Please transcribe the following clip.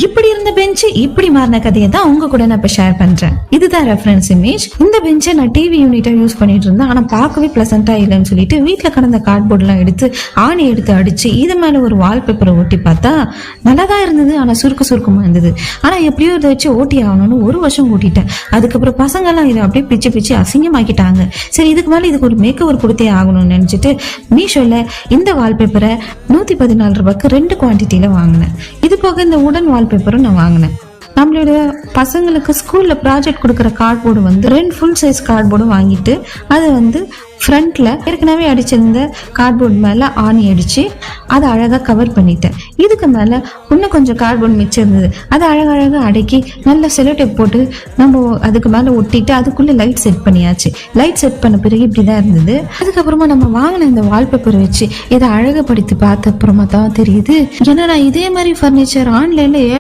இப்படி இருந்த பெஞ்ச் இப்படி மாறின கதையை தான் உங்க கூட நான் இப்ப ஷேர் பண்றேன். இதுதான் ரெஃபரன்ஸ் இமேஜ். இந்த பெஞ்சை நான் டிவி யூனிட்டா யூஸ் பண்ணிட்டு இருந்தேன். ஆனா பார்க்கவே பிளசண்டா இல்லைன்னு சொல்லிட்டு வீட்டுல கடந்த கார்ட்போர்ட் எல்லாம் எடுத்து ஆணி எடுத்து அடிச்சு இது மேல ஒரு வால்பேப்பரை ஒட்டி பார்த்தா நல்லாதான் இருந்தது. ஆனா சுருக்கமா இருந்தது. ஆனா எப்படியோ இதை வச்சு ஓட்டி ஆகணும்னு ஒரு வருஷம் கூட்டிட்டேன். அதுக்கப்புறம் பசங்க எல்லாம் இதை அப்படியே பிச்சு அசிங்கமாக்கிட்டாங்க. சரி, இதுக்கு மேல இதுக்கு ஒரு மேக் ஓவர் கொடுத்தே ஆகணும்னு நினைச்சிட்டு மீஷோல இந்த வால்பேப்பரை 114 ரூபாய்க்கு 2 குவான்டிட்டியில வாங்கினேன். இது போக இந்த உடன் வால்பேப்பரும் நான் வாங்கினேன். நம்மளோட பசங்களுக்கு ஸ்கூல்ல ப்ராஜெக்ட் கொடுக்குற கார்ட்போர்டு வந்து 2 ஃபுல் சைஸ் கார்ட்போர்டும் வாங்கிட்டு அதை வந்து ஃப்ரண்ட்ல ஏற்கனவே அடிச்சிருந்த கார்ட்போர்ட் மேல ஆணி அடிச்சு அதை அழகா கவர் பண்ணிட்டேன். இதுக்கு மேல இன்னும் கொஞ்சம் கார்ட்போர்ட் மிச்சம் இருந்தது. அதை அழகா அடக்கி நல்ல செலோடேப் போட்டு நம்ம அதுக்கு மேல ஒட்டிட்டு அதுக்குள்ள லைட் செட் பண்ணியாச்சு. லைட் செட் பண்ண பிறகு இப்படிதான் இருந்தது. அதுக்கப்புறமா நம்ம வாங்கின இந்த வால்பேப்பர் வச்சு இதை அழகுபடுத்தி பார்த்த அப்புறமா தான் தெரியுது, ஏன்னா நான் இதே மாதிரி ஃபர்னிச்சர் ஆன்லைன்ல